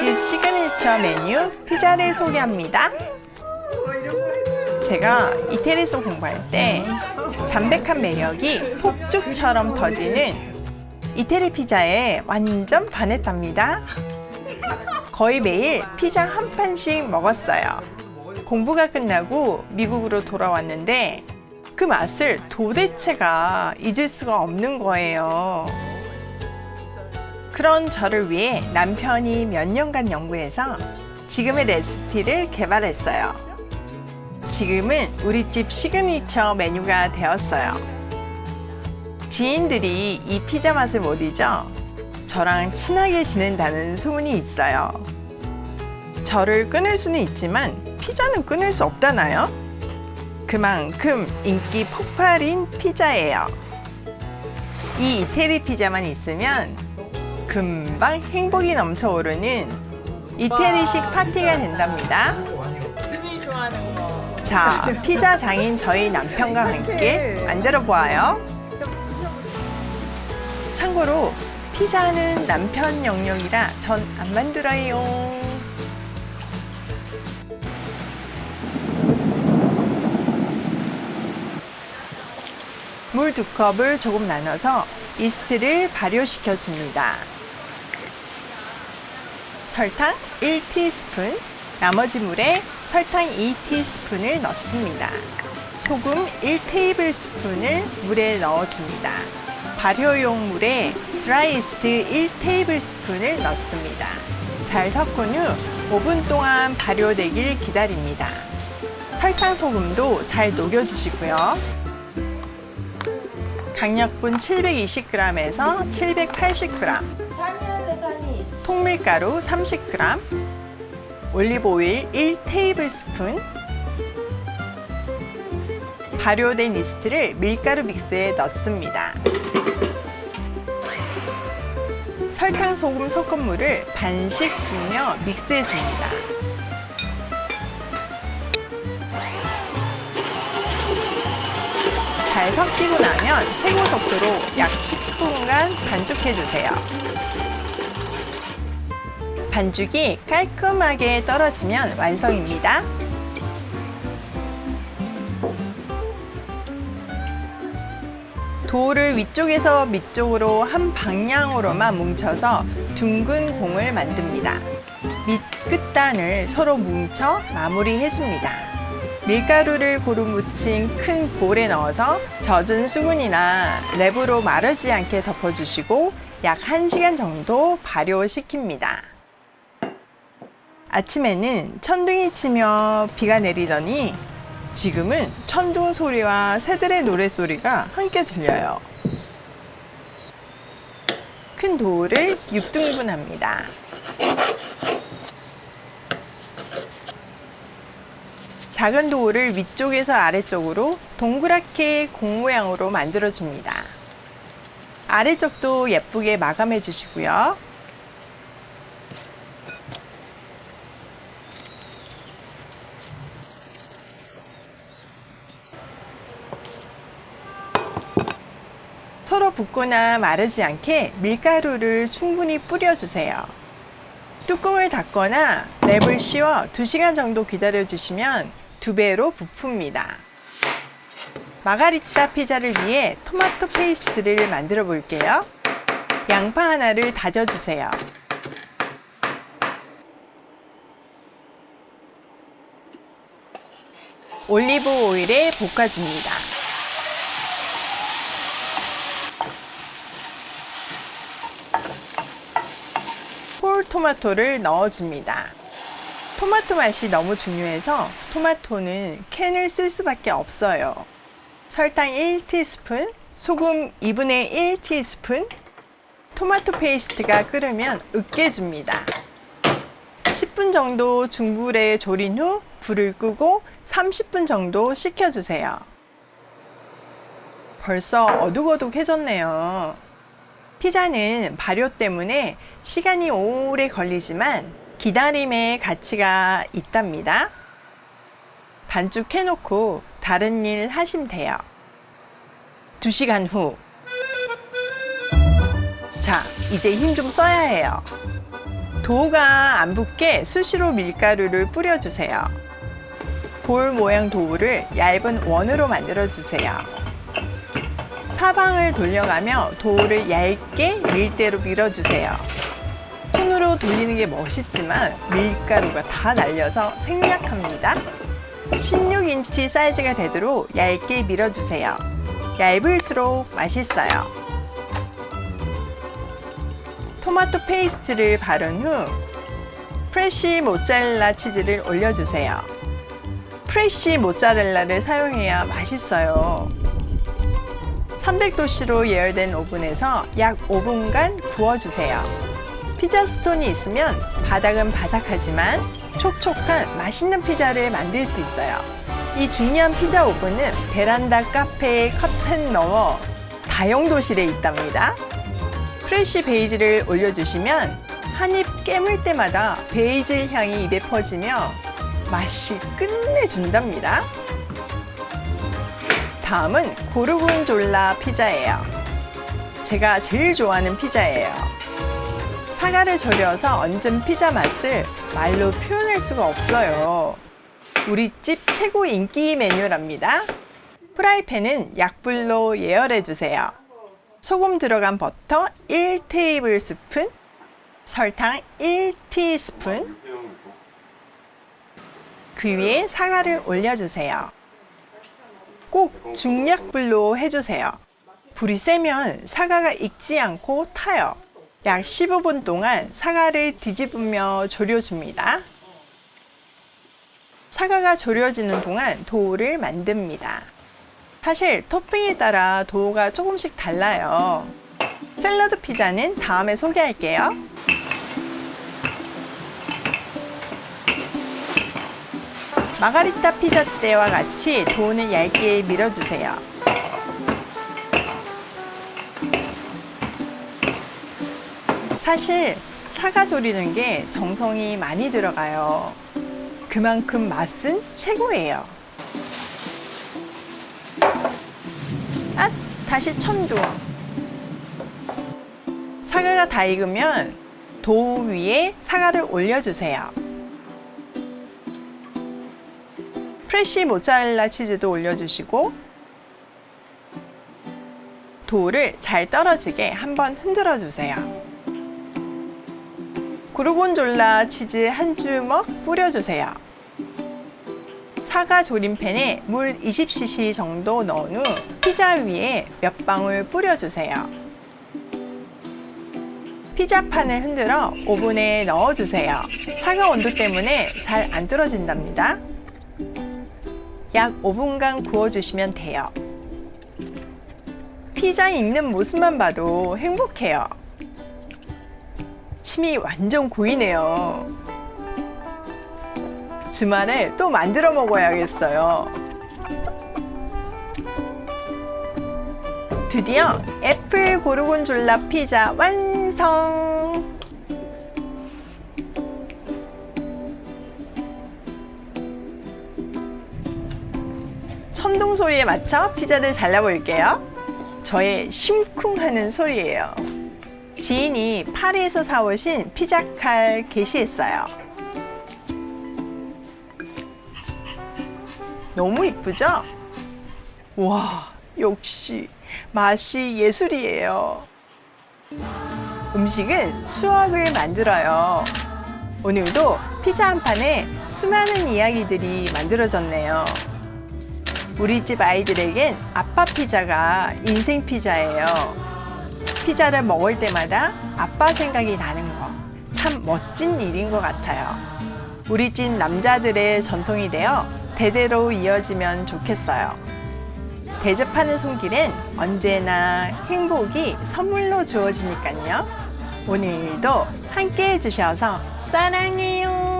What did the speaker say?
우리집 시그니처 메뉴 피자를 소개합니다. 제가 이태리에서 공부할 때 담백한 매력이 폭죽처럼 터지는 이태리 피자에 완전 반했답니다. 거의 매일 피자 한 판씩 먹었어요. 공부가 끝나고 미국으로 돌아왔는데 그 맛을 도대체가 잊을 수가 없는 거예요. 그런 저를 위해 남편이 몇 년간 연구해서 지금의 레시피를 개발했어요. 지금은 우리 집 시그니처 메뉴가 되었어요. 지인들이 이 피자 맛을 못 잊어 저랑 친하게 지낸다는 소문이 있어요. 저를 끊을 수는 있지만 피자는 끊을 수 없잖아요. 그만큼 인기 폭발인 피자예요. 이 이태리 피자만 있으면 금방 행복이 넘쳐오르는 이태리식 파티가 된답니다. 흔히 좋아하는 거. 자, 피자 장인 저희 남편과 함께 만들어 보아요. 참고로 피자는 남편 영역이라 전 안 만들어요. 물 2컵을 조금 나눠서 이스트를 발효시켜 줍니다. 설탕 1티스푼, 나머지 물에 설탕 2티스푼을 넣습니다. 소금 1테이블스푼을 물에 넣어줍니다. 발효용 물에 드라이이스트 1테이블스푼을 넣습니다. 잘 섞은 후 5분 동안 발효되길 기다립니다. 설탕, 소금도 잘 녹여주시고요. 강력분 720g에서 780g, 통밀가루 30g, 올리브오일 1테이블스푼, 발효된 이스트를 밀가루 믹스에 넣습니다. 설탕, 소금, 소금물을 반씩 부으며 믹스해 줍니다. 잘 섞이고 나면 최고 속도로 약 10분간 반죽해 주세요. 반죽이 깔끔하게 떨어지면 완성입니다. 도우를 위쪽에서 밑쪽으로 한 방향으로만 뭉쳐서 둥근 공을 만듭니다. 밑 끝단을 서로 뭉쳐 마무리해 줍니다. 밀가루를 고루 묻힌 큰 볼에 넣어서 젖은 수분이나 랩으로 마르지 않게 덮어주시고 약 1시간 정도 발효시킵니다. 아침에는 천둥이 치며 비가 내리더니 지금은 천둥 소리와 새들의 노랫소리가 함께 들려요. 큰 도우를 6등분합니다. 작은 도우를 위쪽에서 아래쪽으로 동그랗게 공 모양으로 만들어줍니다. 아래쪽도 예쁘게 마감해 주시고요. 서로 붙거나 마르지 않게 밀가루를 충분히 뿌려주세요. 뚜껑을 닫거나 랩을 씌워 2시간 정도 기다려주시면 2배로 부풀니다. 마가리타 피자를 위해 토마토 페이스트를 만들어 볼게요. 양파 하나를 다져주세요. 올리브 오일에 볶아줍니다. 홀 토마토를 넣어줍니다. 토마토 맛이 너무 중요해서 토마토는 캔을 쓸 수밖에 없어요. 설탕 1티스푼, 소금 2분의 1티스푼, 토마토 페이스트가 끓으면 으깨줍니다. 10분 정도 중불에 졸인 후 불을 끄고 30분 정도 식혀주세요. 벌써 어둑어둑해졌네요. 피자는 발효 때문에 시간이 오래 걸리지만 기다림의 가치가 있답니다. 반죽해놓고 다른 일 하시면 돼요. 2시간 후. 자, 이제 힘 좀 써야 해요. 도우가 안 붙게 수시로 밀가루를 뿌려주세요. 볼 모양 도우를 얇은 원으로 만들어주세요. 사방을 돌려가며 도우를 얇게 밀대로 밀어주세요. 손으로 돌리는 게 멋있지만 밀가루가 다 날려서 생략합니다. 16인치 사이즈가 되도록 얇게 밀어주세요. 얇을수록 맛있어요. 토마토 페이스트를 바른 후 프레쉬 모짜렐라 치즈를 올려주세요. 프레쉬 모짜렐라를 사용해야 맛있어요. 300도씨로 예열된 오븐에서 약 5분간 구워주세요. 피자 스톤이 있으면 바닥은 바삭하지만 촉촉한 맛있는 피자를 만들 수 있어요. 이 중요한 피자 오븐은 베란다 카페의 커튼 너머 다용도실에 있답니다. 프레쉬 베이지를 올려주시면 한 입 깨물 때마다 베이질 향이 입에 퍼지며 맛이 끝내준답니다. 다음은 고르곤졸라 피자예요. 제가 제일 좋아하는 피자예요. 사과를 졸여서 얹은 피자 맛을 말로 표현할 수가 없어요. 우리 집 최고 인기 메뉴랍니다. 프라이팬은 약불로 예열해주세요. 소금 들어간 버터 1테이블스푼, 설탕 1티스푼, 그 위에 사과를 올려주세요. 꼭 중약불로 해주세요. 불이 세면 사과가 익지 않고 타요. 약 15분 동안 사과를 뒤집으며 졸여줍니다. 사과가 졸여지는 동안 도우를 만듭니다. 사실 토핑에 따라 도우가 조금씩 달라요. 샐러드 피자는 다음에 소개할게요. 마가리타 피자 때와 같이 도우는 얇게 밀어주세요. 사실 사과 졸이는 게 정성이 많이 들어가요. 그만큼 맛은 최고예요. 아, 다시 천둥. 사과가 다 익으면 도우 위에 사과를 올려주세요. 프레쉬 모짜렐라 치즈도 올려주시고 도우를 잘 떨어지게 한번 흔들어 주세요. 고르곤졸라 치즈 한 주먹 뿌려주세요. 사과 조림팬에 물 20cc 정도 넣은 후 피자 위에 몇 방울 뿌려주세요. 피자판을 흔들어 오븐에 넣어주세요. 사과 온도 때문에 잘 안 떨어진답니다. 약 5분간 구워주시면 돼요. 피자 익는 모습만 봐도 행복해요. 침이 완전 고이네요. 주말에 또 만들어 먹어야겠어요. 드디어 애플 고르곤졸라 피자 완성! 천둥 소리에 맞춰 피자를 잘라볼게요. 저의 심쿵하는 소리예요. 지인이 파리에서 사오신 피자 칼 게시했어요. 너무 이쁘죠? 와, 역시 맛이 예술이에요. 음식은 추억을 만들어요. 오늘도 피자 한 판에 수많은 이야기들이 만들어졌네요. 우리 집 아이들에겐 아빠 피자가 인생 피자예요. 피자를 먹을 때마다 아빠 생각이 나는 거 참 멋진 일인 것 같아요. 우리 집 남자들의 전통이 되어 대대로 이어지면 좋겠어요. 대접하는 손길엔 언제나 행복이 선물로 주어지니까요. 오늘도 함께 해주셔서 사랑해요.